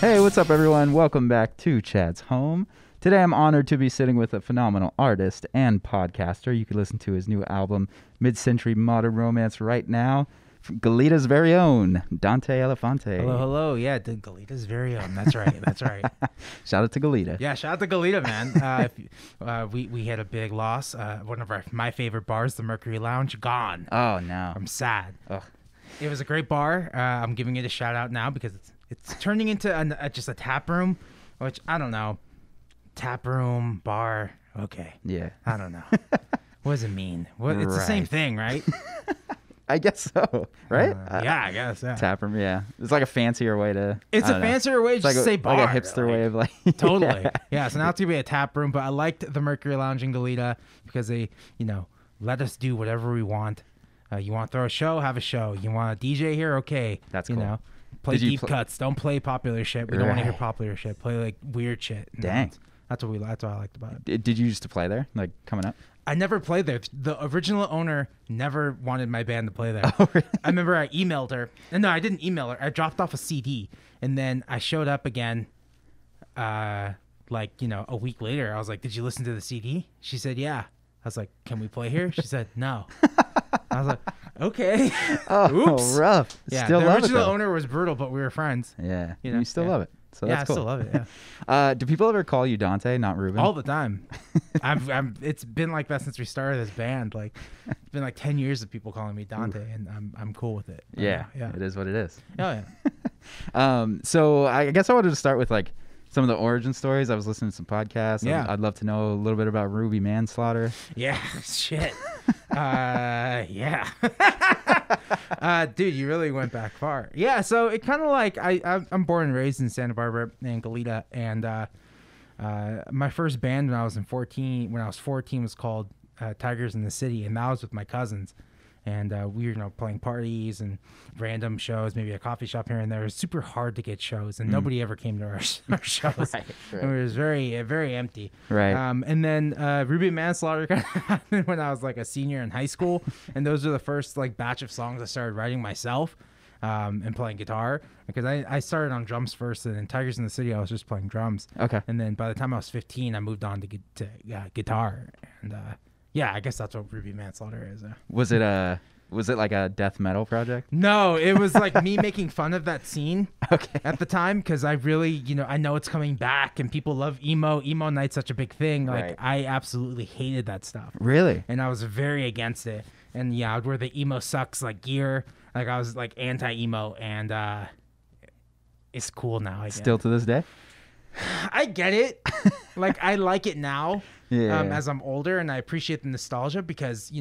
Hey, what's up, everyone? Welcome back to Chad's Home. Today, I'm honored to be sitting with a phenomenal artist and podcaster. You can listen to his new album, Mid-Century Modern Romance, right now. From Goleta's very own, Dante Elephante. Hello, hello. Yeah, the Goleta's very own. That's right. That's right. Shout out to Goleta. Yeah, shout out to Goleta, man. We had a big loss. One of my favorite bars, the Mercury Lounge, gone. Oh, no. I'm sad. Ugh. It was a great bar. I'm giving it a shout out now because it's turning into just a tap room, which I don't know. Tap room, bar. Okay. Yeah. I don't know. What does it mean? It's the same thing, right? I guess so, right? Yeah, I guess. Yeah. Tap room, yeah. It's like a fancier way to... It's a fancier way to just say bar. Like a hipster way of like... Totally. Yeah, so now it's going to be a tap room, but I liked the Mercury Lounge in Goleta because they, let us do whatever we want. You want to throw a show? Have a show. You want a DJ here? Okay. That's cool. Play deep cuts. Don't play popular shit. We don't want to hear popular shit. Play like weird shit. Dang. That's what I liked about it. Did you used to play there, like coming up? I never played there. The original owner never wanted my band to play there. Oh, really? I remember I emailed her. And no, I didn't email her. I dropped off a CD. And then I showed up again, a week later. I was like, did you listen to the CD? She said, yeah. I was like, can we play here? She said, no. I was like, okay. Oh, oops. rough. Yeah, still the love original it, owner was brutal, but we were friends. Yeah. You still love it. So yeah, that's cool. I still love it. Yeah. Do people ever call you Dante, not Ruben? All the time. It's been like that since we started this band. Like, it's been like 10 years of people calling me Dante, and I'm cool with it. Yeah. It is what it is. Oh yeah. So I guess I wanted to start with like some of the origin stories. I was listening to some podcasts. Yeah. I'd love to know a little bit about Ruby Manslaughter. Yeah. Shit. Yeah. Dude, you really went back far. Yeah, so it kind of like I'm born and raised in Santa Barbara and Goleta, and my first band when I was 14 was called Tigers in the City, and that was with my cousins. And we were playing parties and random shows, maybe a coffee shop here and there. It was super hard to get shows, and nobody ever came to our shows. Right. It was very, very empty. Right. And then Ruby Manslaughter kind of happened when I was like a senior in high school, and those are the first like batch of songs I started writing myself and playing guitar, because I started on drums first, and in Tigers in the City I was just playing drums. Okay. And then by the time I was 15, I moved on to guitar, and yeah, I guess that's what Ruby Manslaughter is. Was it like a death metal project? No, it was like me making fun of that scene Okay. at the time, because I really, I know it's coming back and people love emo. Emo night's such a big thing. Like, Right. I absolutely hated that stuff. Really? And I was very against it. And yeah, I'd wear the emo sucks like gear. Like, I was like anti-emo, and it's cool now, I guess. Still to this day? I get it. Like, I like it now. Yeah. As I'm older, and I appreciate the nostalgia because,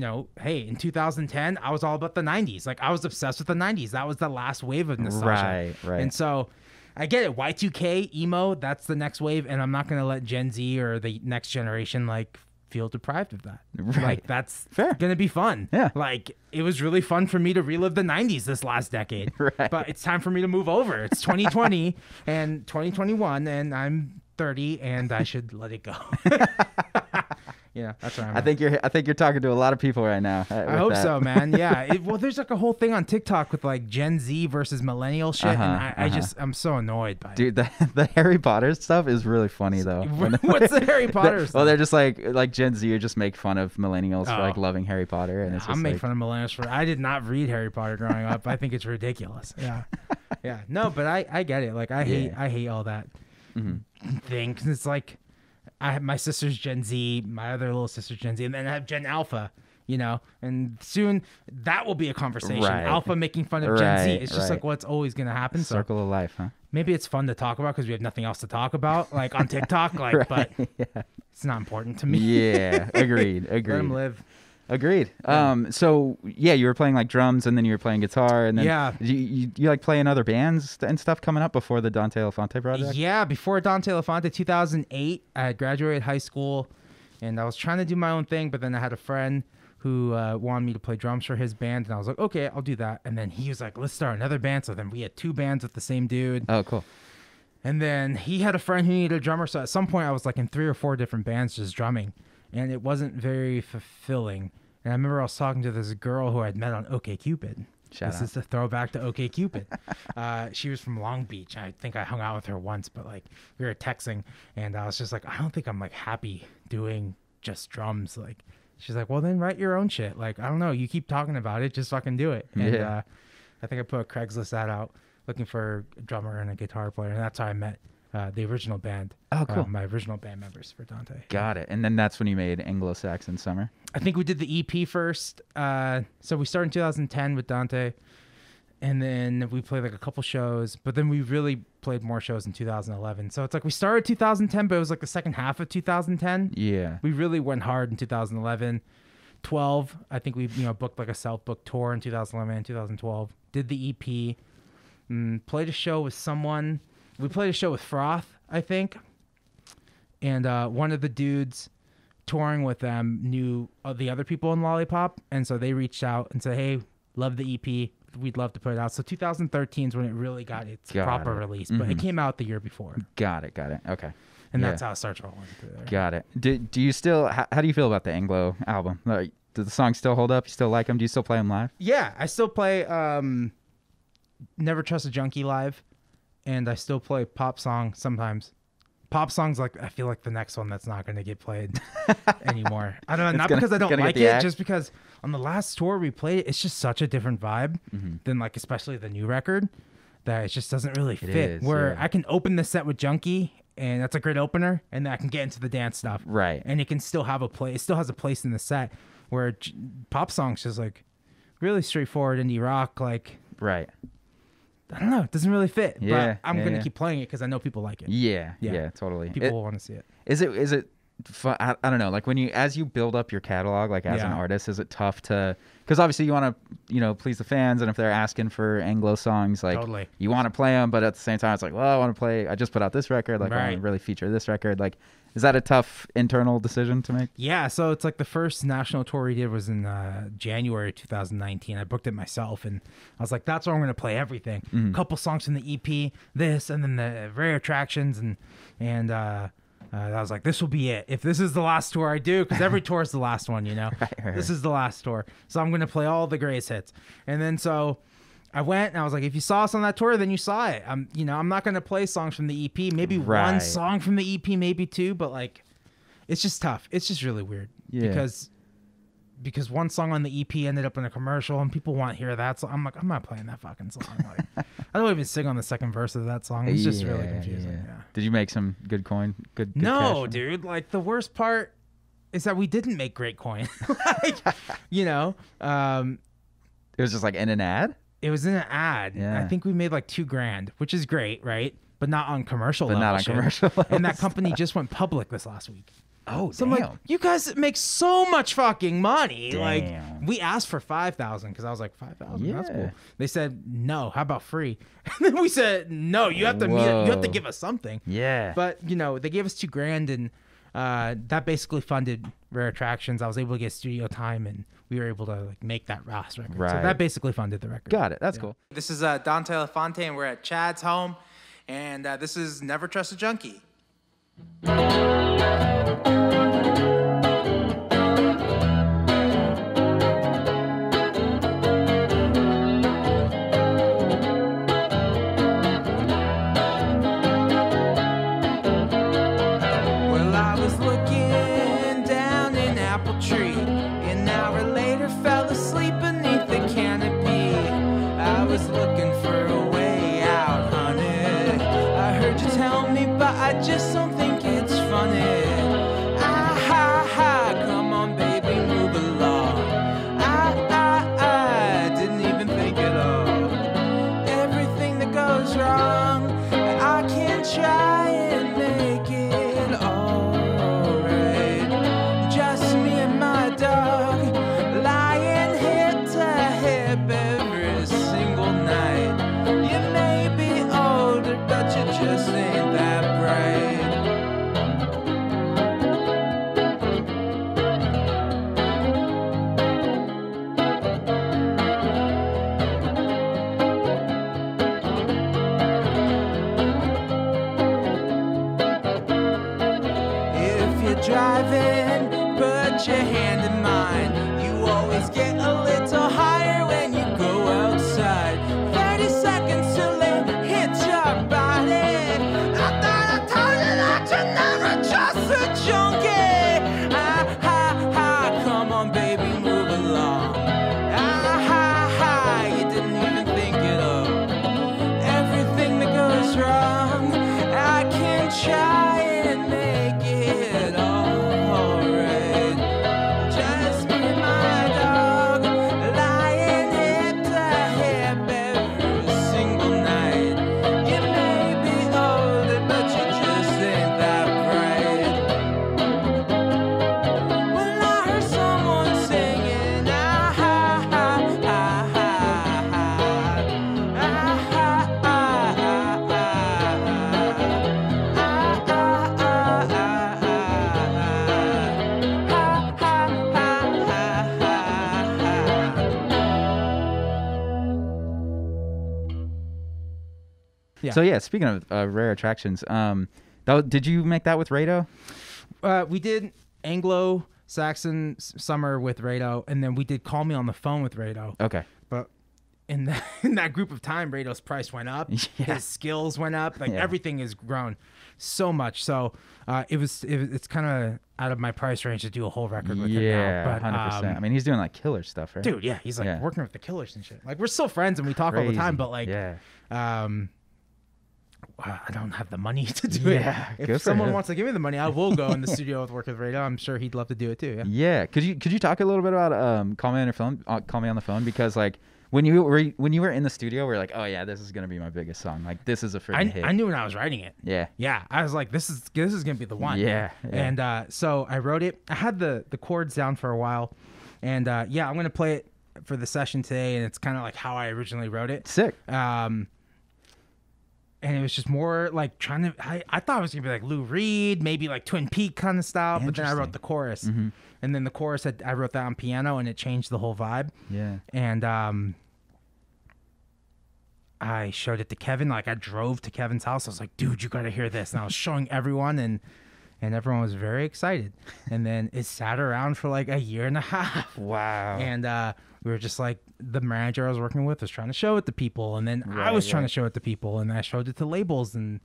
hey, in 2010, I was all about the 90s. Like, I was obsessed with the 90s. That was the last wave of nostalgia. Right. And so I get it. Y2K, emo, that's the next wave, and I'm not going to let Gen Z or the next generation, like, feel deprived of that. Right. Like, that's Fair. going to be fun. Yeah. Like, it was really fun for me to relive the 90s this last decade. Right. But it's time for me to move over. It's 2020 and 2021, and I'm 30, and I should let it go. Yeah, that's right. I think you're talking to a lot of people right now. I hope so, man. Yeah. Well, there's like a whole thing on TikTok with like Gen Z versus millennial shit, and I'm so annoyed by it. Dude, the Harry Potter stuff is really funny though. What's the Harry Potter stuff? Well, they're just like Gen Z, you just make fun of millennials for like loving Harry Potter, and it's just I'm making fun of millennials for. I did not read Harry Potter growing up. I think it's ridiculous. Yeah, yeah. No, but I get it. Like I hate all that thing, 'cause it's like. I have my sister's Gen Z, my other little sister's Gen Z, and then I have Gen Alpha, and soon that will be a conversation. Right. Alpha making fun of Gen Z. Right, It's just like what's always going to happen. Circle of life, huh? Maybe it's fun to talk about because we have nothing else to talk about, like on TikTok, like, Right, but yeah. it's not important to me. Yeah, agreed. Let them live. Agreed. So yeah, you were playing like drums, and then you were playing guitar, and then you like playing other bands and stuff coming up before the Dante Elephante project? Yeah, before Dante Elephante, 2008, I had graduated high school, and I was trying to do my own thing, but then I had a friend who wanted me to play drums for his band, and I was like, okay, I'll do that. And then he was like, let's start another band. So then we had 2 bands with the same dude. Oh, cool. And then he had a friend who needed a drummer. So at some point I was like in 3 or 4 different bands just drumming, and it wasn't very fulfilling. And I remember I was talking to this girl who I'd met on OkCupid. Shout out. is a throwback to OK Cupid. She was from Long Beach. I think I hung out with her once, but like we were texting, and I was just like, I don't think I'm like happy doing just drums. Like, she's like, well, then write your own shit. Like, I don't know. You keep talking about it, just fucking do it. And I think I put a Craigslist ad out looking for a drummer and a guitar player, and that's how I met the original band. Oh, cool. My original band members for Dante. Got it. And then that's when you made Anglo-Saxon Summer. I think we did the EP first. So we started in 2010 with Dante, and then we played like a couple shows, but then we really played more shows in 2011. So it's like we started 2010, but it was like the second half of 2010. Yeah. We really went hard in 2011. 12, I think we booked like a self-booked tour in 2011 and 2012. Did the EP. Played a show with someone. We played a show with Froth, I think. And one of the dudes touring with them knew the other people in Lollipop. And so they reached out and said, hey, love the EP. We'd love to put it out. So 2013 is when it really got its proper release. But it came out the year before. Got it. Okay. And that's how it starts rolling through there. Got it. Do you still, how do you feel about the Anglo album? Like, do the songs still hold up? You still like them? Do you still play them live? Yeah, I still play Never Trust a Junkie live, and I still play Pop Song sometimes. Pop Song's like, I feel like the next one that's not going to get played anymore. I don't know, not because I don't like it, just because on the last tour we played, it's just such a different vibe than like especially the new record that it just doesn't really fit. I can open the set with Junkie, and that's a great opener, and then I can get into the dance stuff. Right. And it can still have a place. It still has a place in the set where Pop Song's just like really straightforward indie rock. Like, right. I don't know. It doesn't really fit. Yeah, but I'm going to keep playing it because I know people like it. Yeah, totally. People will want to see it. Is it fun? I don't know. Like as you build up your catalog, like as an artist, is it tough to, because obviously you want to, please the fans. And if they're asking for Anglo songs, like you want to play them, but at the same time, it's like, well, I just put out this record. Like I want to really feature this record. Like, is that a tough internal decision to make? Yeah. So it's like the first national tour we did was in January 2019. I booked it myself, and I was like, that's where I'm going to play everything. A couple songs from the EP, this, and then the Rare Attractions, and I was like, this will be it. If this is the last tour I do, because every tour is the last one, right. This is the last tour. So I'm going to play all the greatest hits. And then so I went and I was like, if you saw us on that tour, then you saw it. I'm not going to play songs from the EP, maybe one song from the EP, maybe two, but like, it's just tough. It's just really weird because one song on the EP ended up in a commercial and people want to hear that. So I'm like, I'm not playing that fucking song. Like, I don't even sing on the second verse of that song. It's just really confusing. Yeah. Did you make some good coin? Good no, cash? Dude. Like the worst part is that we didn't make great coin. Like, it was just like in an ad. It was in an ad. Yeah. I think we made like $2,000, which is great, right? But not on commercial level. Not on commercial level. And that company just went public this last week. Oh, so damn. I'm like, you guys make so much fucking money. Damn. Like, we asked for $5,000 because I was like, $5,000? Yeah. That's cool. They said, no, how about free? And then we said, no, you have to you have to give us something. Yeah. But, they gave us $2,000, and that basically funded Rare Attractions. I was able to get studio time, and we were able to like make that Ross record. Right. So that basically funded the record. Got it. That's cool. This is Dante Elephante, and we're at Chad's home, and this is Never Trust a Junkie. I just don't think it's funny. Come on, baby, move along. I didn't even think at all. Everything that goes wrong, I can try and make it alright. Just me and my dog, lying hip to hip every single night. You may be older, but you just ain't that bright. If you're driving, put your hand in mine. You always get a little higher when you go outside. Yeah. So yeah, speaking of Rare Attractions, did you make that with Rado? We did Anglo-Saxon Summer with Rado, and then we did Call Me on the Phone with Rado. Okay. But in that group of time, Rado's price went up. Yeah. His skills went up. Like Yeah. everything has grown so much. So it's kind of out of my price range to do a whole record with him now. Yeah, But 100%. I mean, he's doing like killer stuff, right? dude, yeah, he's like Yeah. working with the Killers and shit. Like we're still friends and we talk all the time. But like, yeah. I don't have the money to do Yeah, it. good If for someone him. wants to give me the money, I will go in the studio with work with Rado. I'm sure he'd love to do it too. Yeah. Yeah. Could you talk a little bit about Call Me on the Phone, because like when you were in the studio, we are like, oh yeah, this is gonna be my biggest song. Like this is a freaking hit. I knew when I was writing it. Yeah. Yeah, I was like, this is gonna be the one. Yeah. And so I wrote it. I had the chords down for a while, and yeah, I'm gonna play it for the session today, and it's kind of like how I originally wrote it. Sick. And it was just more like trying to. I thought it was gonna be like Lou Reed, maybe like Twin Peak kind of style, but then I wrote the chorus, Mm-hmm. and then the chorus I wrote that on piano, and it changed the whole vibe. Yeah. And I showed it to Kevin. Like I drove to Kevin's house. I was like, dude, you got to hear this. And I was showing everyone, and everyone was very excited. And then it sat around for like a year and a half. Wow. And we were just like, the manager I was working with was trying to show it to people. And then I was trying to show it to people. And I showed it to labels, and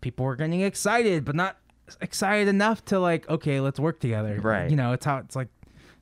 people were getting excited, but not excited enough to like, okay, let's work together. Right. You know, it's how it's like.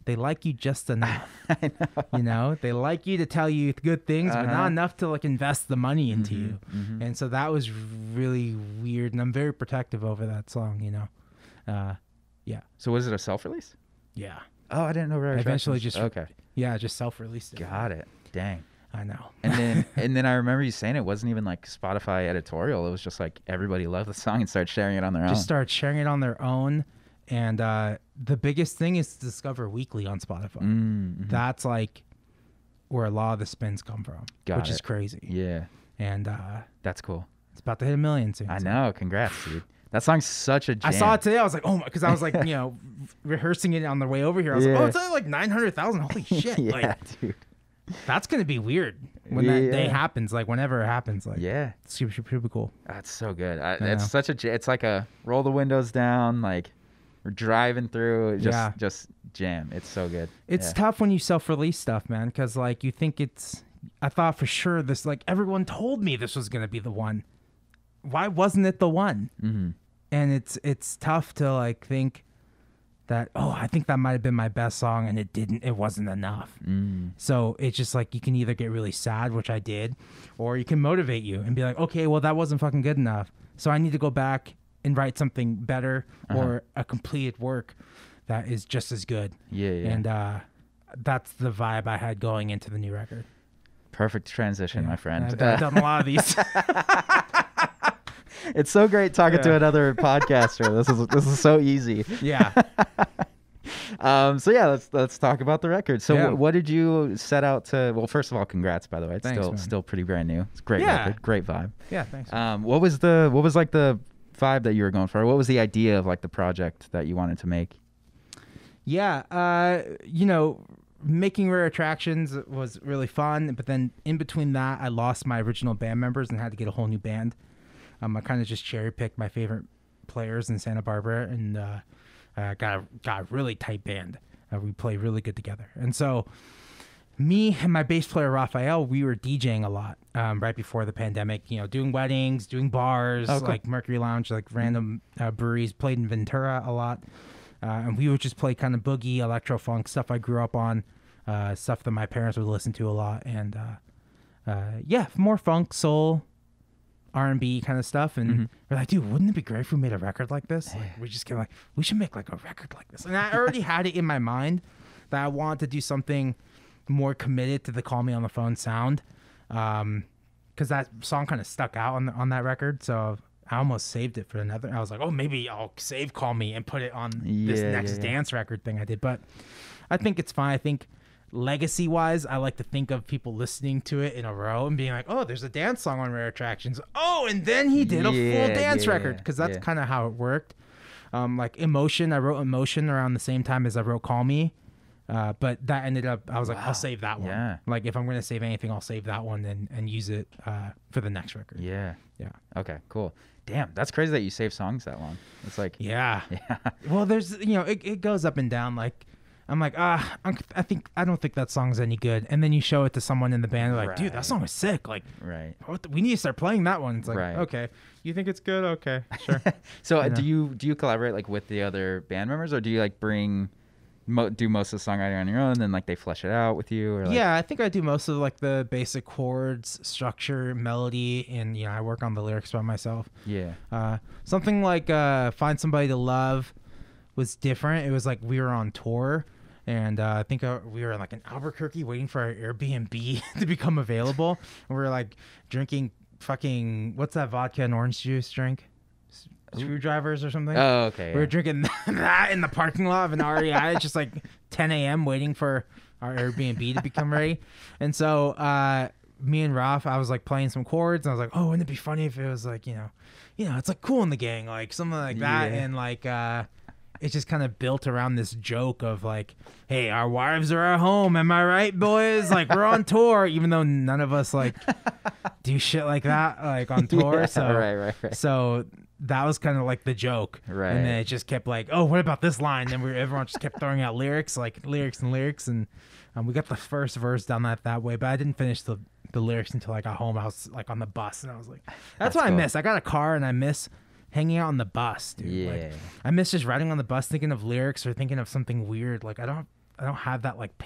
They like you just enough. I know. You know, they like you to tell you good things, but not enough to like invest the money into you. Mm-hmm. And so that was really weird, and I'm very protective over that song. You know, yeah, So was it a self-release? yeah. Oh, I didn't know. I eventually just okay. yeah, just self-released it. Got it. Dang. I know. And then I remember you saying it wasn't even like Spotify editorial. It was just like everybody loved the song and started sharing it on their own. Just started sharing it on their own, and the biggest thing is to discover weekly on Spotify. Mm-hmm. That's like where a lot of the spins come from, which is crazy. Yeah. And That's cool. it's about to hit 1 million soon. I so. know. Congrats, dude. That song's such a jam. I saw it today. I was like, oh my, because I was like, you know, rehearsing it on the way over here. I was like, oh, it's only like 900,000. Holy shit! Yeah, like, dude. that's gonna be weird when that day happens. Like whenever it happens. Like, Yeah. it's super cool. That's so good. know. It's such a. It's like a roll the windows down. Like we're driving through. Just jam. It's so good. It's tough when you self-release stuff, man, because like you think it's. I thought for sure this. Like everyone told me this was gonna be the one. Why wasn't it the one? Mm-hmm. And it's tough to like think that, oh, I think that might have been my best song, and it wasn't enough. So it's just like you can either get really sad, which I did, or you can motivate you and be like, okay, well, that wasn't fucking good enough, so I need to go back and write something better or a completed work that is just as good. Yeah. And that's the vibe I had going into the new record. Perfect transition, my friend. I've done a lot of these. It's so great talking to another podcaster. This is so easy. Yeah. So yeah, let's talk about the record. So Yeah. what did you set out to? Well, first of all, congrats, by the way. It's Thanks, still pretty brand new. It's a great Yeah. record, great vibe. Yeah, thanks. What was like the vibe that you were going for? What was the idea of like the project that you wanted to make? Yeah, you know, making Rare Attractions was really fun, but then in between that, I lost my original band members and had to get a whole new band. I kind of just cherry picked my favorite players in Santa Barbara, and got a really tight band. We play really good together, and so me and my bass player Raphael, we were DJing a lot right before the pandemic. You know, doing weddings, doing bars, like Mercury Lounge, like random breweries. Played in Ventura a lot. And we would just play kind of boogie, electro funk stuff I grew up on, stuff that my parents would listen to a lot, and yeah, more funk, soul, R&B kind of stuff. And we're like, dude, wouldn't it be great if we made a record like this? Like, we just get like, we should make like a record like this. And I already had it in my mind that I wanted to do something more committed to the Call Me on the Phone sound, because that song kind of stuck out on that record. So I almost saved it for another. I was like, oh, maybe I'll save Call Me and put it on this next dance record thing I did. But I think it's fine. I think legacy-wise, I like to think of people listening to it in a row and being like, oh, there's a dance song on Rare Attractions. Oh, and then he did a full dance record, because that's kind of how it worked. Like Emotion, I wrote Emotion around the same time as I wrote Call Me. But that ended up, I was like, Wow. I'll save that one. Yeah. Like if I'm going to save anything, I'll save that one and use it for the next record. Yeah. Yeah. Okay, cool. Damn, that's crazy that you save songs that long. It's like, Yeah. yeah. Well, there's, it goes up and down. Like, I'm like, I don't think that song's any good. And then you show it to someone in the band, they're like, dude, that Right. song is sick. Like, Right. we need to start playing that one. It's like, Right. okay, you think it's good? Okay, sure. So You know? do you collaborate like with the other band members, or do you like do most of the songwriting on your own, and then like they flesh it out with you? Or like... Yeah, I think I do most of like the basic chords, structure, melody, and I work on the lyrics by myself. Yeah. Something like "Find Somebody to Love" was different. It was like we were on tour, and I think we were like in Albuquerque waiting for our Airbnb to become available, and we were like drinking fucking what's that vodka and orange juice drink? Screwdrivers or something. Oh, okay. We were Yeah. drinking that in the parking lot of an REI at just like 10 a.m. waiting for our Airbnb to become ready. And so me and Ralph, I was like playing some chords, and I was like, oh, wouldn't it be funny if it was like, it's like Cool in the Gang, like something like that. Yeah. And like it just kind of built around this joke of like, hey, our wives are at home. Am I right, boys? Like we're on tour, even though none of us like do shit like that, like on tour. Yeah, So right. so that was kind of like the joke. Right. And then it just kept like, oh, what about this line? And everyone just kept throwing out lyrics. And we got the first verse down that way, but I didn't finish the lyrics until I got home. I was like on the bus, and I was like, that's what I cool. miss. I got a car, and I miss hanging out on the bus, dude. Yeah. Like, I miss just riding on the bus thinking of lyrics or thinking of something weird. Like I don't have that like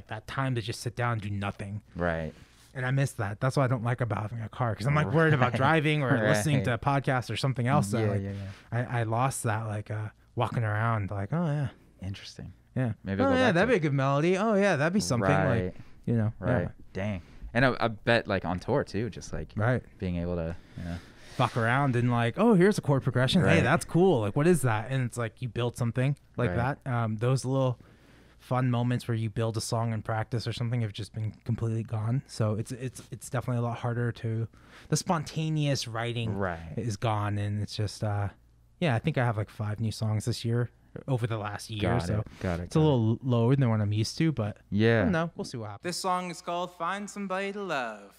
that time to just sit down and do nothing. Right. And I miss that. That's what I don't like about having a car, because I'm like worried about driving or listening to a podcast or something else. So, Yeah, like, I lost that, like walking around like, oh yeah, Interesting. yeah. Maybe oh I'll go yeah, back that'd to be a good melody. Oh yeah, that'd be something. Right. Like, Right. yeah. Dang. And I bet like on tour too, just like Right. being able to, Fuck around and like, oh, here's a chord progression. Hey, Right. that's cool. Like, what is that? And it's like you build something like Right. that. Those little fun moments where you build a song in practice or something have just been completely gone. So it's definitely a lot harder to. The spontaneous writing Right. is gone, and it's just I think I have like 5 new songs this year over the last year. Got So it. Got it. it's a little lower than what I'm used to, but Yeah. I don't know. We'll see what happens. This song is called "Find Somebody to Love."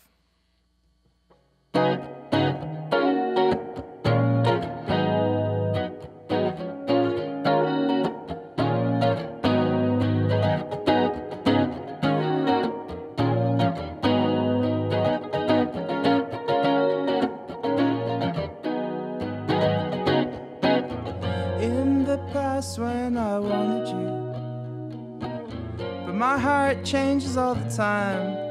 In the past when I wanted you, but my heart changes all the time.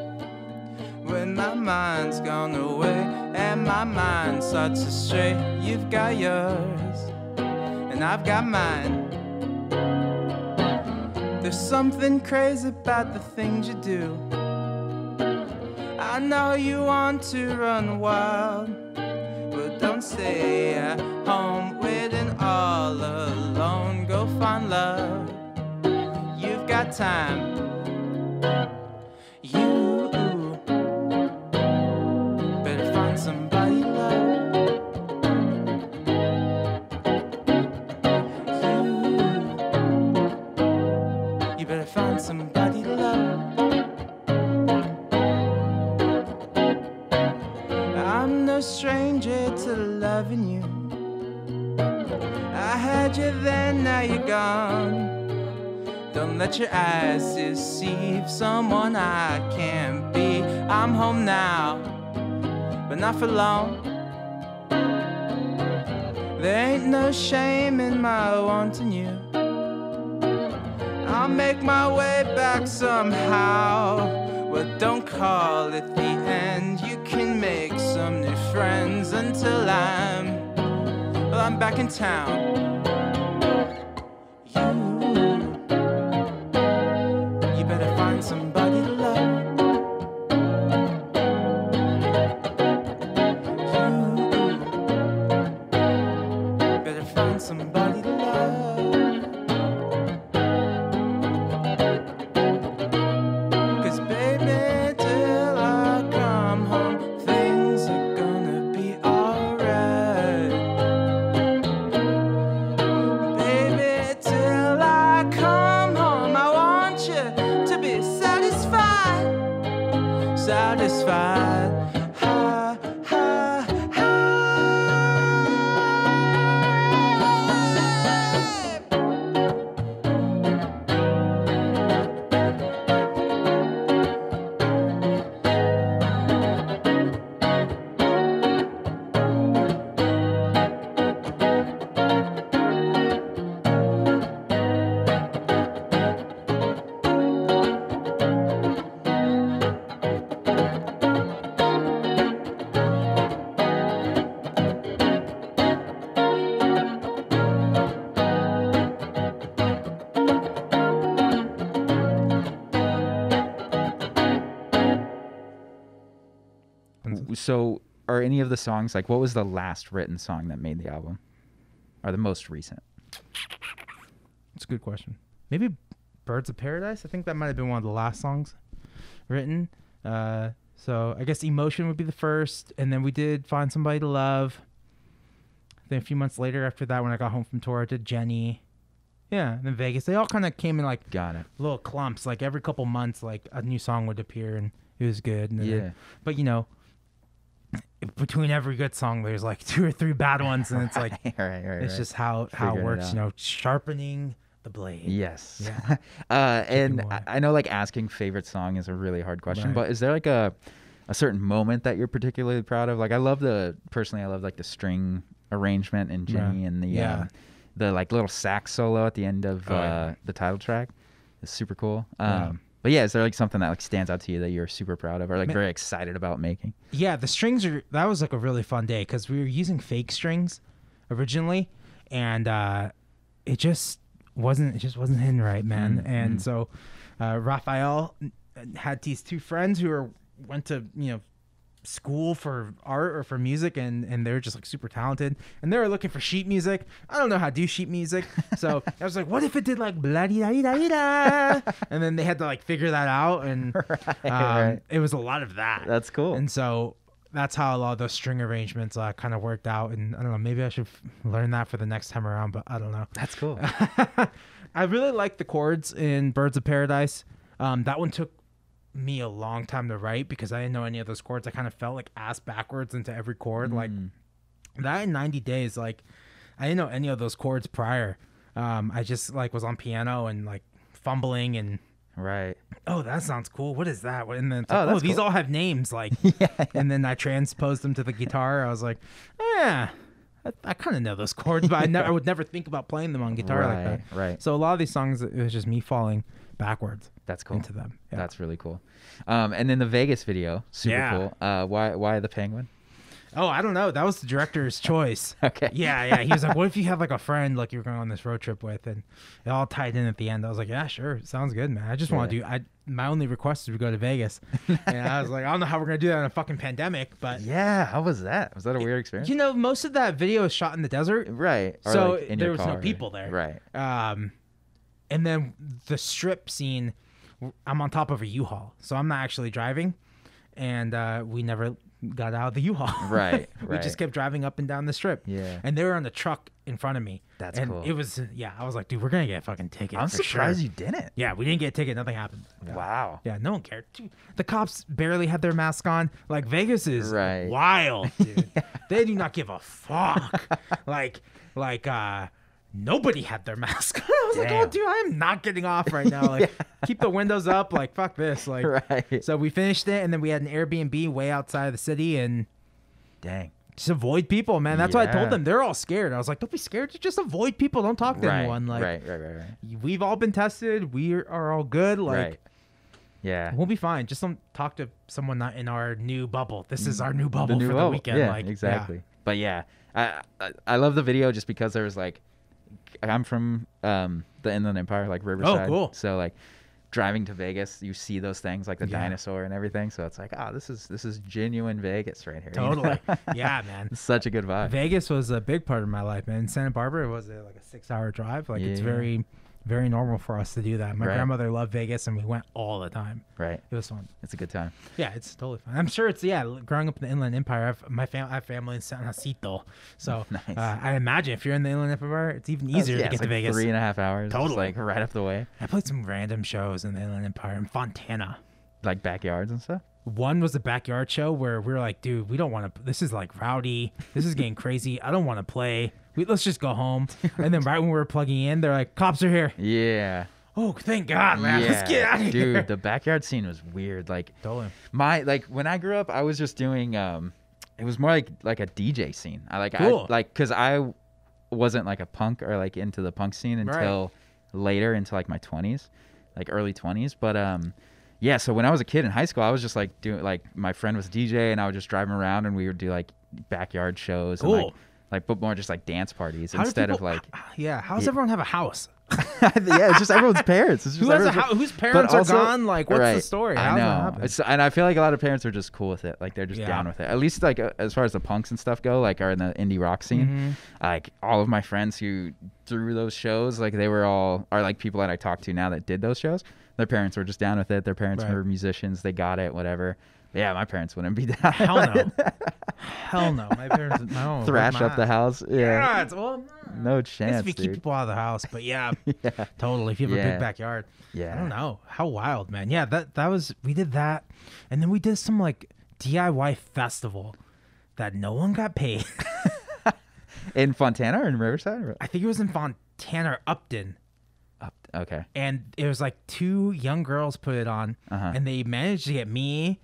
When my mind's gone away and my mind starts to stray, you've got yours and I've got mine. There's something crazy about the things you do. I know you want to run wild, but don't stay at home waiting all alone. Go find love, you've got time. You better find somebody to love. You better find somebody to love. I'm no stranger to loving you. I had you then, now you're gone. Don't let your eyes deceive someone I can't be. I'm home now, but not for long. There ain't no shame in my wanting you. I'll make my way back somehow. Well, don't call it the end. You can make some new friends until I'm back in town. You better find somebody to love. You better find somebody to love. 'Cause baby, till I come home, things are gonna be alright. satisfied. Ha, ha, ha. So are any of the songs, like, what was the last written song that made the album? Or the most recent? That's a good question. Maybe Birds of Paradise? I think that might have been one of the last songs written. So I guess Emotion would be the first. And then we did Find Somebody to Love. Then a few months later after that, when I got home from tour, I did Jenny. Yeah, and then Vegas. They all kind of came in like little clumps. Like every couple months, like a new song would appear and it was good. And then, but, you know, between every good song, there's like 2 or 3 bad ones. And it's like, it's just how it works, you know, sharpening the blade. Yes. Yeah. And I know, like, asking favorite song is a really hard question, but is there like a certain moment that you're particularly proud of? Like, personally, I love like the string arrangement in Jenny and the like little sax solo at the end of the title track. It's super cool. But yeah, is there like something that like stands out to you that you're super proud of or like very excited about making? Yeah, the strings that was like a really fun day because we were using fake strings originally, and it just wasn't hitting right, man. And so Raphael had these 2 friends who went to, you know, school for art or for music, and they're just like super talented, and they were looking for sheet music. I don't know how to do sheet music, so I was like, what if it did like blah da da da da, and then they had to like figure that out, and it was a lot of that. That's cool. And so that's how a lot of those string arrangements kind of worked out. And I don't know, maybe I should learn that for the next time around, but I don't know. That's cool. I really like the chords in Birds of Paradise. That one took me a long time to write because I didn't know any of those chords. I kind of felt like ass backwards into every chord. Like that in 90 days, like I didn't know any of those chords prior. I just like was on piano and like fumbling and oh, that sounds cool. What is that? And then it's like, these all have names. Like, and then I transposed them to the guitar. I was like, yeah, I kind of know those chords, but I would never think about playing them on guitar like that. Right. So a lot of these songs, it was just me falling backwards. That's cool. Into them. Yeah. That's really cool. And then the Vegas video, super cool. Why the penguin? Oh, I don't know. That was the director's choice. Okay. Yeah. He was like, what if you have like a friend like you were going on this road trip with, and it all tied in at the end. I was like, yeah, sure. Sounds good, man. I just want to my only request is to go to Vegas. And I was like, I don't know how we're going to do that in a fucking pandemic, but. Yeah. How was that? Was that a weird experience? You know, most of that video was shot in the desert. Right. Or so like there was no people there. Right. And then the strip scene, I'm on top of a U-Haul, so I'm not actually driving, and we never got out of the U-Haul. Right. We just kept driving up and down the strip. Yeah. And they were on the truck in front of me. That's and cool. It was, I was like, dude, we're going to get a fucking ticket. I'm surprised sure. you didn't. Yeah, we didn't get a ticket. Nothing happened. Yeah. Wow. Yeah, no one cared. Dude, the cops barely had their mask on. Like, Vegas is wild, dude. They do not give a fuck. Nobody had their mask on. I was like, oh, dude, I am not getting off right now. Like, keep the windows up. Like, fuck this. Like, So we finished it, and then we had an Airbnb way outside of the city, and just avoid people, man. That's what I told them. They're all scared. I was like, don't be scared. Just avoid people. Don't talk to anyone. Like, right. We've all been tested. We are all good. Like, we'll be fine. Just don't talk to someone not in our new bubble. This is our new bubble for the weekend. Yeah, like, exactly. But yeah, I love the video just because there was like, I'm from the Inland Empire, like Riverside. Oh, cool. So like driving to Vegas, you see those things like the dinosaur and everything. So it's like, this is genuine Vegas right here. Totally. You know? Yeah, man. It's such a good vibe. Vegas was a big part of my life, man. Santa Barbara was like a 6-hour drive. Like it's very, very normal for us to do that. My grandmother loved Vegas, and we went all the time. Right. It was fun. It's a good time. Yeah, it's totally fun. I'm sure it's growing up in the Inland Empire. I have family in San Jacinto, so nice. I imagine if you're in the Inland Empire, it's even easier to get to Vegas. 3.5 hours. Totally, just like right up the way. I played some random shows in the Inland Empire in Fontana, like backyards and stuff. One was a backyard show where we were like, dude, we don't want to. This is like rowdy. This is getting crazy. I don't want to play. Let's just go home. And then right when we were plugging in, they're like, cops are here. Yeah. Oh, thank God, man. Yeah. Let's get out of here. Dude, the backyard scene was weird. Like, Totally. when I grew up, I was just doing, it was more like a DJ scene. Cool. Because I wasn't like a punk or like into the punk scene until later, into like my 20s, like early 20s. But, yeah, so when I was a kid in high school, I was just like doing, like, my friend was a DJ and I would just drive him around and we would do like backyard shows. Cool. And, but more just like dance parties instead of like. Yeah. How does everyone have a house? Yeah, it's just everyone's parents. It's just whose parents are gone? Like, what's the story? I know. And I feel like a lot of parents are just cool with it. Like, they're just down with it. At least, like, as far as the punks and stuff go, like, are in the indie rock scene. Like, all of my friends who threw those shows, like, they are like people that I talk to now that did those shows. Their parents were just down with it. Their parents were musicians. They got it, whatever. But yeah, my parents wouldn't be down. Hell no. Hell no. My parents, thrash up the house. Yeah. No chance. If you keep people out of the house, but yeah, totally. If you have a big backyard, I don't know. How wild, man. Yeah, we did that, and then we did some like DIY festival that no one got paid. In Fontana or in Riverside? I think it was in Fontana or Upton. Okay. And it was like two young girls put it on, and they managed to get me.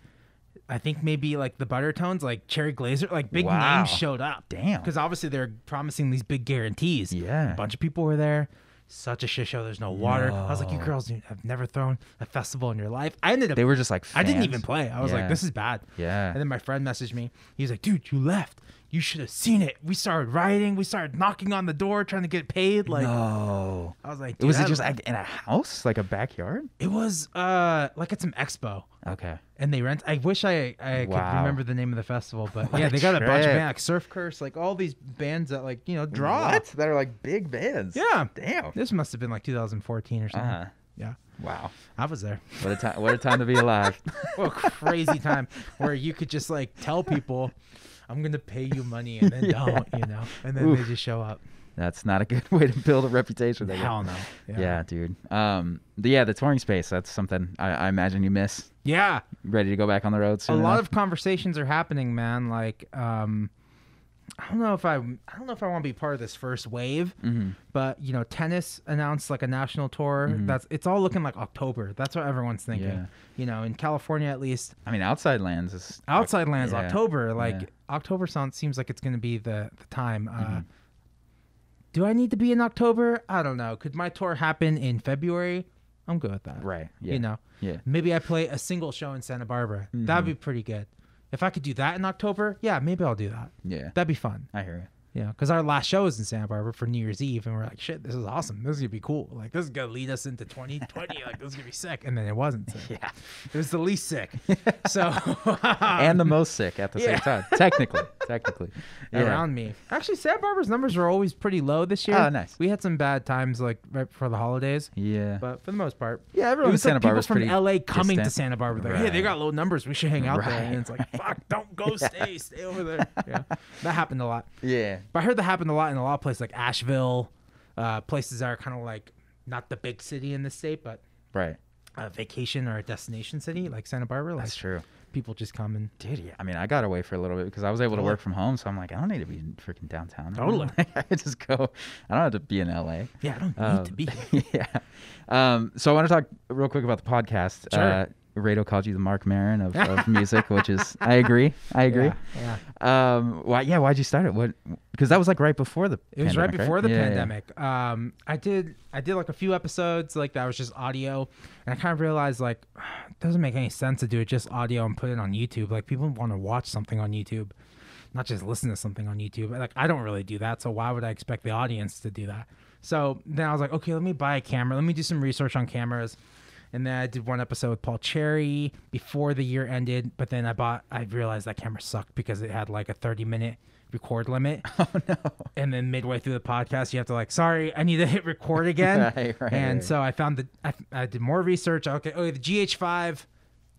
I think maybe like the Buttertones, like Cherry Glazer, like big names showed up. Damn. Because obviously they're promising these big guarantees. Yeah. A bunch of people were there. Such a shit show. There's no water. I was like, you girls have never thrown a festival in your life. I ended up. They were just like fans. I didn't even play. I was like, this is bad. Yeah. And then my friend messaged me. He was like, dude, you left. You should have seen it. We started rioting. We started knocking on the door trying to get paid. Like, no. I was like, was it just like in a house, like a backyard? It was like at some expo. Okay. And they rent. I wish I could remember the name of the festival, but yeah, they got a bunch of bands, like Surf Curse, like all these bands that like draw. What? That are like big bands. Yeah. Damn. This must have been like 2014 or something. Yeah. Wow. I was there. What a time! What a time to be alive. What a crazy time where you could just like tell people, "I'm gonna pay you money," and then don't, and then they just show up. That's not a good way to build a reputation. Hell no. Yeah, dude. The touring space. That's something I imagine you miss. Yeah. Ready to go back on the road soon. A lot of conversations are happening, man. Like, I don't know if I want to be part of this first wave, but tennis announced like a national tour. It's all looking like October. That's what everyone's thinking. Yeah. In California at least. I mean, Outside Lands October. Like October seems like it's going to be the time. Do I need to be in October? I don't know. Could my tour happen in February? I'm good with that. Right. Yeah. Yeah. Maybe I play a single show in Santa Barbara. That'd be pretty good. If I could do that in October, yeah, maybe I'll do that. Yeah. That'd be fun. I hear you. Yeah, because our last show was in Santa Barbara for New Year's Eve, and we're like, shit, this is awesome. This is going to be cool. Like, this is going to lead us into 2020. Like, this is going to be sick. And then it wasn't sick. Yeah. It was the least sick. So. And the most sick at the same time. Technically. Around me. Actually, Santa Barbara's numbers were always pretty low this year. Oh, nice. We had some bad times, like, right before the holidays. Yeah. But for the most part. Yeah, everyone in Santa Barbara's pretty people from LA coming distant. to Santa Barbara. They're, hey, they got low numbers. We should hang out there. And it's like, fuck, don't go. Stay over there. Yeah. That happened a lot. Yeah. But I heard that happened a lot in a lot of places like Asheville, places that are kind of like not the big city in the state, but a vacation or a destination city like Santa Barbara. Like, that's true. People just come and I mean, I got away for a little bit because I was able to work from home, so I'm like, I don't need to be freaking downtown. Totally. I just go. I don't have to be in LA. Yeah, I don't need to be. Yeah. So I want to talk real quick about the podcast. Sure. Rado called you the Mark Maron of music, which is I agree. Yeah. Why'd you start it? What? Because that was like right before the. It was right before the pandemic. Yeah. I did like a few episodes like that was just audio, and I kind of realized like it doesn't make any sense to do it just audio and put it on YouTube. Like people want to watch something on YouTube, not just listen to something on YouTube. Like I don't really do that, so why would I expect the audience to do that? So then I was like, okay, let me buy a camera. Let me do some research on cameras. And then I did one episode with Paul Cherry before the year ended. But then I realized that camera sucked because it had like a 30-minute record limit. Oh, no. And then midway through the podcast, you have to like, sorry, I need to hit record again. Right. So I found that I did more research. Okay, the GH5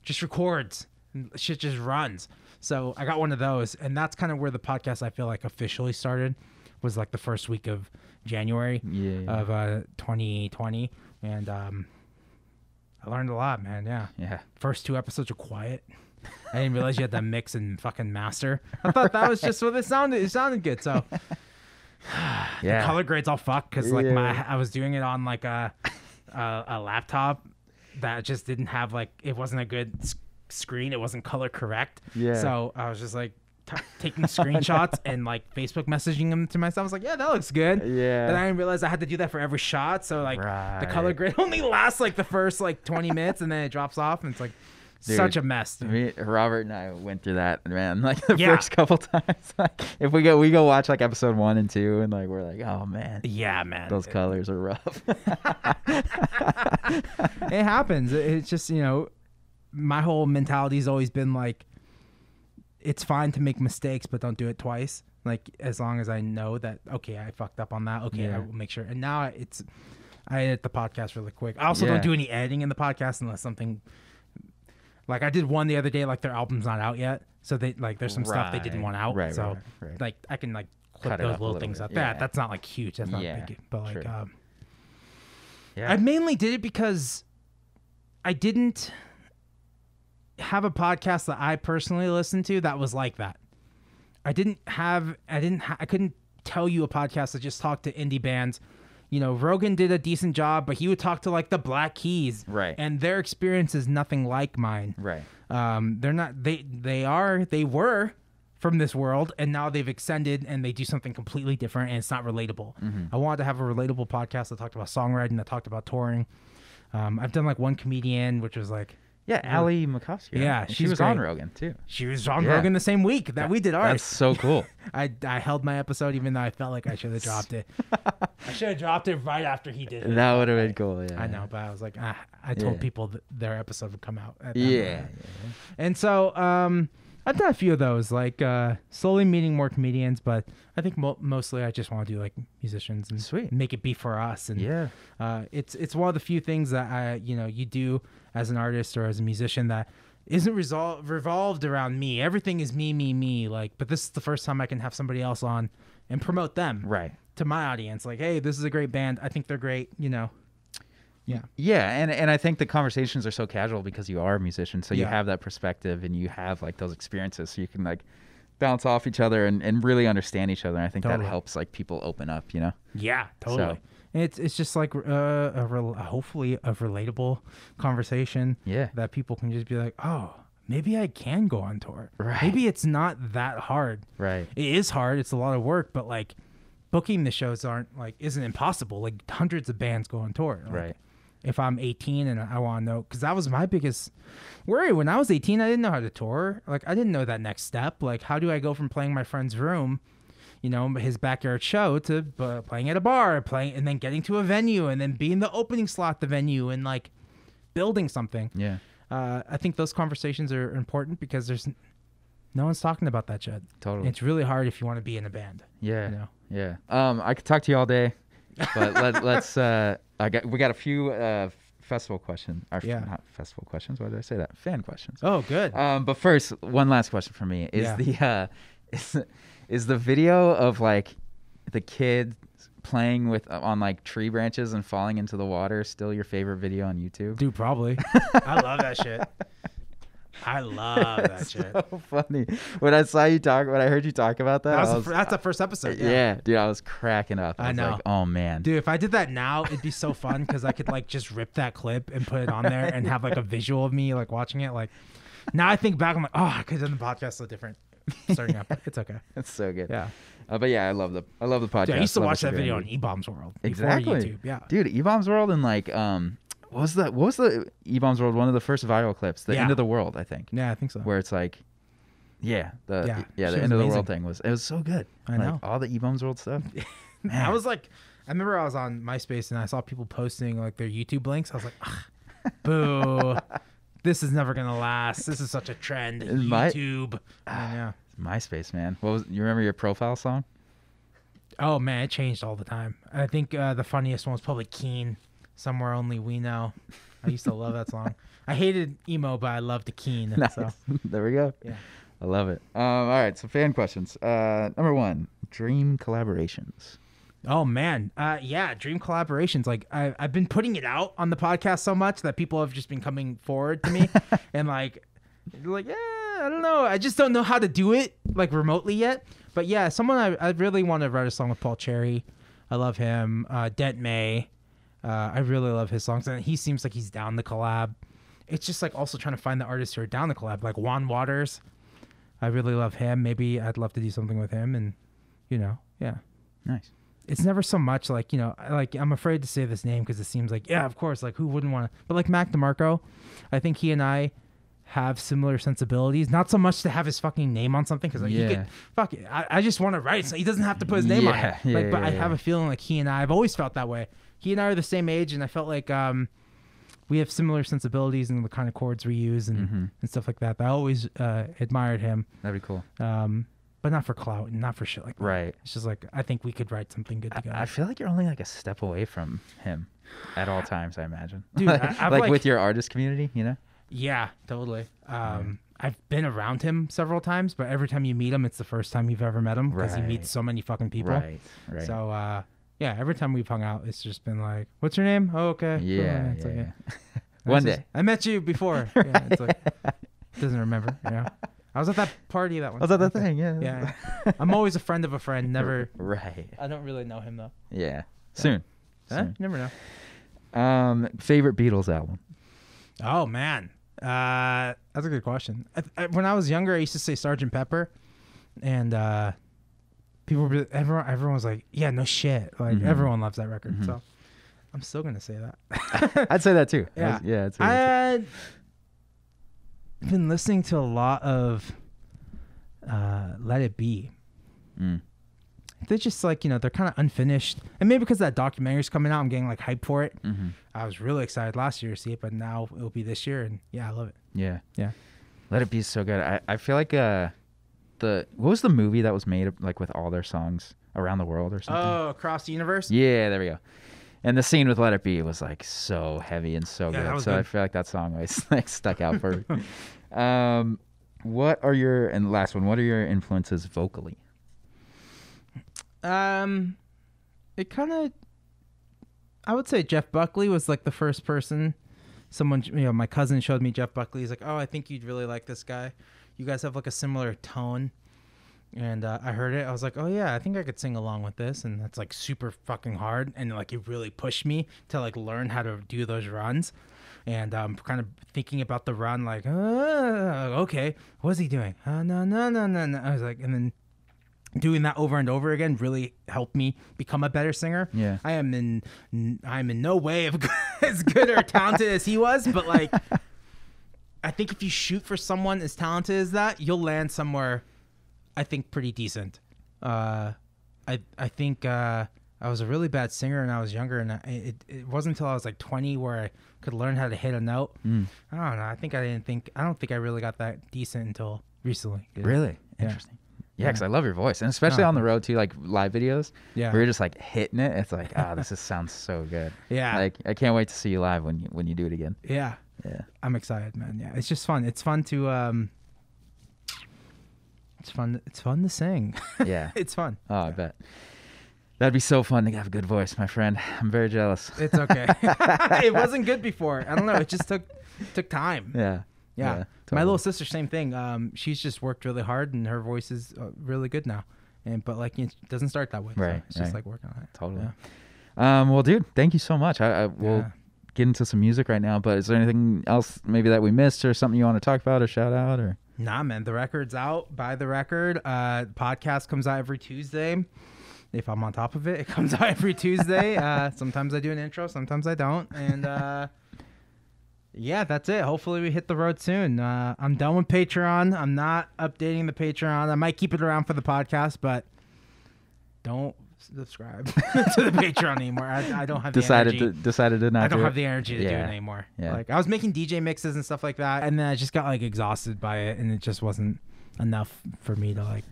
just records. And shit just runs. So I got one of those. And that's kind of where the podcast, I feel like, officially started. Was like the first week of January of 2020. And I learned a lot, man. Yeah. Yeah. First 2 episodes are quiet. I didn't realize you had to mix and fucking master. I thought that was just what it sounded. It sounded good. So the color grade's all fucked because like I was doing it on like a laptop that just didn't have like, it wasn't a good screen. It wasn't color correct. Yeah. So I was just like taking screenshots and like Facebook messaging them to myself. I was like, yeah, that looks good. Yeah. But I didn't realize I had to do that for every shot. So like the color grade only lasts like the first like 20 minutes and then it drops off and it's like, dude, such a mess. Dude. Robert and I went through that, man. Like the first couple times, like if we go watch like episode 1 and 2, and like we're like, oh man, yeah, man, those colors are rough. It happens. It's just, you know, my whole mentality has always been like, it's fine to make mistakes, but don't do it twice. Like as long as I know that, okay, I fucked up on that. Okay, I will make sure. And now I edit the podcast really quick. I also don't do any editing in the podcast unless something. Like I did one the other day, like their album's not out yet, so they like there's some stuff they didn't want out, so like I can like clip those little things out. That's not like huge, that's not big, but like I mainly did it because I didn't have a podcast that I personally listened to that was like that. I couldn't tell you a podcast that just talked to indie bands. You know, Rogan did a decent job, but he would talk to like the Black Keys, right? And their experience is nothing like mine, right? They're not. They were from this world, and now they've extended and they do something completely different, and it's not relatable. I wanted to have a relatable podcast that talked about songwriting, that talked about touring. I've done like one comedian, which was like. Yeah, Ali Makowski. Yeah, she was on Rogan too. She was on Rogan the same week that we did ours. That's so cool. I held my episode even though I felt like I should have dropped it. I should have dropped it right after he did it. That would have been cool, yeah. I know, but I was like, I told people that their episode would come out at that moment. And so I've done a few of those, like slowly meeting more comedians, but I think mostly I just want to do like musicians and make it be for us. And it's one of the few things that you do as an artist or as a musician that isn't revolved around me. Everything is me. Like, but this is the first time I can have somebody else on and promote them to my audience. Like, hey, this is a great band. I think they're great. You know. Yeah, and I think the conversations are so casual because you are a musician, so you have that perspective and you have like those experiences, so you can like bounce off each other and really understand each other. And I think that helps like people open up, you know. Yeah, totally. So, it's just like hopefully a relatable conversation. Yeah, that people can just be like, oh, maybe I can go on tour. Right. Maybe it's not that hard. Right. It is hard. It's a lot of work, but like booking the shows isn't impossible. Like hundreds of bands go on tour. Like, right. If I'm 18 and I want to know, because that was my biggest worry when I was 18, I didn't know how to tour. Like I didn't know that next step. Like how do I go from playing my friend's room, you know, his backyard show to playing at a bar, and then getting to a venue and then being the opening slot at the venue and like building something. Yeah. I think those conversations are important because no one's talking about that shit. Totally. And it's really hard if you want to be in a band. Yeah. You know? Yeah. I could talk to you all day, but let's we got a few festival questions. Not festival questions. Why did I say that? Fan questions. Oh, good. But first, one last question for me is is the video of like the kid playing with on like tree branches and falling into the water still your favorite video on YouTube? Dude, probably. I love that shit. I love that shit. So funny. When I heard you talk about that, that's the first episode. Yeah, dude, I was cracking up. I was know. Like, oh man, dude, if I did that now, it'd be so fun because I could like just rip that clip and put it on there and have like a visual of me like watching it. Like now, I think back, I'm like, oh, I could have done the podcast so different. Starting up, it's okay. It's so good. Yeah. But yeah, I love the podcast. Dude, I used to watch that video on E-Bombs World. Exactly. YouTube. Yeah. Dude, E-Bombs World and like what was the E-Bombs World, one of the first viral clips, the end of the world, I think. Yeah, I think so. Where it's like, the end of the world thing was so good. I know. All the E-Bombs World stuff. Man. I remember I was on MySpace and I saw people posting like their YouTube links. I was like, boo. This is never gonna last. This is such a trend. YouTube. MySpace, man. You remember your profile song? Oh man, it changed all the time. I think the funniest one was probably Keen. Somewhere Only We Know. I used to love that song. I hated emo, but I loved the Keen. Nice. So. There we go. Yeah. I love it. All right, so fan questions. Number 1, dream collaborations. Oh man, dream collaborations. Like I've been putting it out on the podcast so much that people have just been coming forward to me, and like Like, I don't know. I just don't know how to do it like remotely yet. But yeah, someone I really want to write a song with Paul Cherry. I love him. Dent May. I really love his songs, and he seems like he's down to collab. It's just like also trying to find the artists who are down to collab, like Juan Waters. I really love him. Maybe I'd love to do something with him, and yeah. Nice. It's never so much like, like I'm afraid to say this name because it seems like, yeah, of course, like who wouldn't want to, but like Mac DeMarco, I think he and I have similar sensibilities. Not so much to have his fucking name on something because like he could, fuck it. I just want to write, so he doesn't have to put his name on it. But I have a feeling like he and I've always felt that way. He and I are the same age, and I felt like we have similar sensibilities in the kind of chords we use and stuff like that. I always admired him. That'd be cool. But not for clout and not for shit like that. Right. It's just like, I think we could write something good together. I feel like you're only like a step away from him at all times, I imagine. Dude, like with your artist community, Yeah, totally. I've been around him several times, but every time you meet him, it's the first time you've ever met him because he meets so many fucking people. Right. So, yeah, every time we've hung out, it's just been like, what's your name? Oh, okay. Yeah. It's like, One day. I met you before. Yeah, it's like, doesn't remember. I was at that party that one. I was at that thing, yeah. Yeah. I'm always a friend of a friend. Never. Right. I don't really know him, though. Yeah. Soon. Huh? You never know. Favorite Beatles album? Oh, man. That's a good question. When I was younger, I used to say Sgt. Pepper. And everyone was like, yeah, no shit. Like, everyone loves that record. So I'm still going to say that. I'd say that, too. Yeah. I'd been listening to a lot of Let It Be. They're just like, they're kind of unfinished. And maybe because that documentary's coming out, I'm getting like hype for it. I was really excited last year to see it, but now it'll be this year. And yeah, I love it. Yeah. Yeah. Let It Be is so good. I feel like what was the movie that was made like with all their songs around the world or something? Oh, Across the Universe? Yeah, there we go. And the scene with Let It Be was like so heavy and so good. So good. I feel like that song always like stuck out for me. What are your influences vocally? It kind of, I would say Jeff Buckley was like the first person. Someone, my cousin showed me Jeff Buckley. He's like, oh, I think you'd really like this guy. You guys have like a similar tone. And I heard it. I was like, oh, yeah, I think I could sing along with this. And that's like super fucking hard. And like it really pushed me to like learn how to do those runs. And kind of thinking about the run like, okay, what's he doing? No. I was like, and then doing that over and over again really helped me become a better singer. Yeah. I'm in no way as good or talented as he was. But like, I think if you shoot for someone as talented as that, you'll land somewhere I think pretty decent. I think I was a really bad singer when I was younger, and it wasn't until I was like 20 where I could learn how to hit a note. I don't know. I don't think I really got that decent until recently. Really? Interesting. Yeah, because I love your voice, and especially on the road too, like live videos. Yeah, where you're just like hitting it. It's like, sounds so good. Yeah, like I can't wait to see you live when you do it again. Yeah, I'm excited, man. Yeah, it's just fun. It's fun to It's fun to sing. Yeah, it's fun. Oh, I bet. That'd be so fun to have a good voice, my friend. I'm very jealous. It's okay. It wasn't good before. I don't know. It just took time. Yeah. Totally. My little sister, same thing. She's just worked really hard, and her voice is really good now. But like, it doesn't start that way. Right. So it's just like working on it. Totally. Yeah. Well, dude, thank you so much. I will get into some music right now. But is there anything else maybe that we missed, or something you want to talk about, or shout out, or? Nah, man. The record's out. Buy the record. Podcast comes out every Tuesday. If I'm on top of it, it comes out every Tuesday. Sometimes I do an intro, sometimes I don't. And yeah, that's it. Hopefully we hit the road soon. I'm done with Patreon. I'm not updating the Patreon. I might keep it around for the podcast, but don't subscribe to the Patreon anymore. I don't have the energy. Decided to not. I don't have the energy to do it anymore. Yeah. Like I was making DJ mixes and stuff like that, and then I just got like exhausted by it, and it just wasn't enough for me to like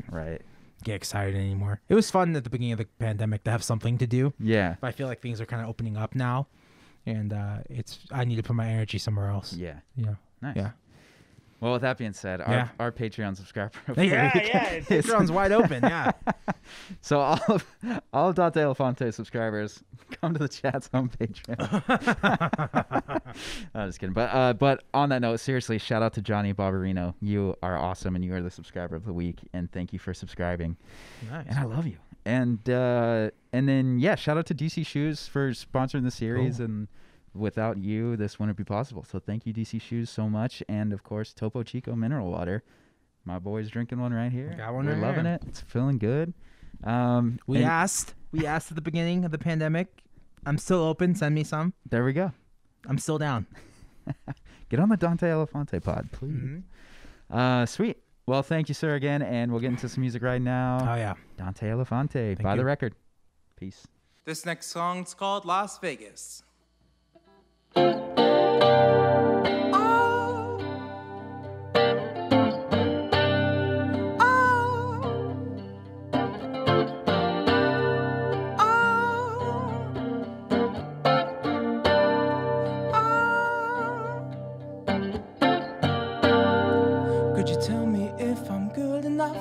get excited anymore. It was fun at the beginning of the pandemic to have something to do. Yeah. But I feel like things are kind of opening up now, and I need to put my energy somewhere else. Yeah. Yeah. Nice. Yeah. Well, with that being said, our Patreon subscriber. Patreon's wide open. Yeah. So all of Dante Elephante subscribers, come to the chat's home Patreon. I'm just kidding. But on that note, seriously, shout out to Johnny Barbarino. You are awesome, and you are the subscriber of the week. And thank you for subscribing. Nice. And I love you. And then shout out to DC Shoes for sponsoring the series. Cool. And without you, this wouldn't be possible. So thank you, DC Shoes, so much. And, of course, Topo Chico Mineral Water. My boy's drinking one right here. Got one We're right loving here. it. It's feeling good. We asked at the beginning of the pandemic. I'm still open. Send me some. There we go. I'm still down. Get on the Dante Elephante pod, please. Mm-hmm. Sweet. Well, thank you, sir, again. And we'll get into some music right now. Oh, yeah. Dante Elephante. Buy the record. Peace. This next song's called Las Vegas. Could you tell me if I'm good enough?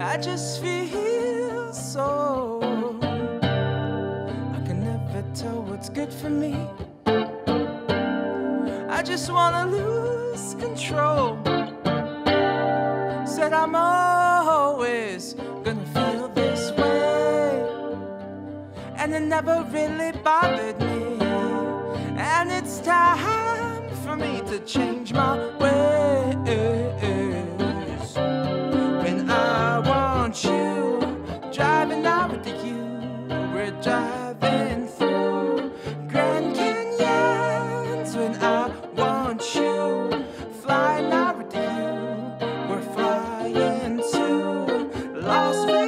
I just feel so. I can never tell what's good for me. I just wanna lose control. Said I'm always gonna feel this way, and it never really bothered me. And it's time for me to change my ways. When I want you, driving out with you, we're driving through Grand Canyons. When I want you, flying out with you, we're flying to Las Vegas.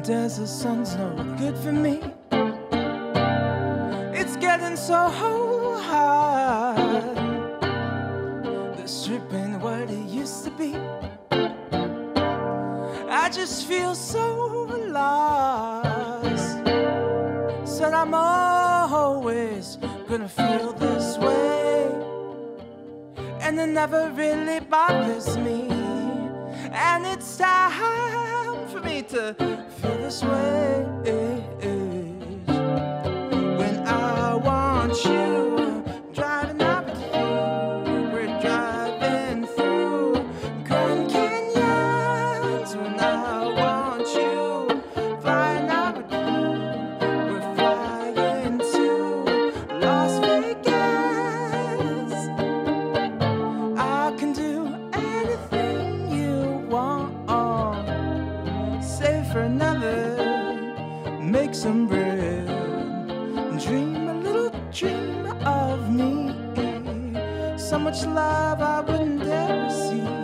Desert sun's no good for me. It's getting so hard. The strip ain't what it used to be. I just feel so lost. Said I'm always gonna feel this way, and it never really bothers me. And it's time for me to feel this way. When I want you, driving out with you, we're driving through Grand Canyons. When I want you, flying out with you, we're flying to Las Vegas. I can do anything you want. Save for another, make some bread, dream a little dream of me. So much love I wouldn't dare receive.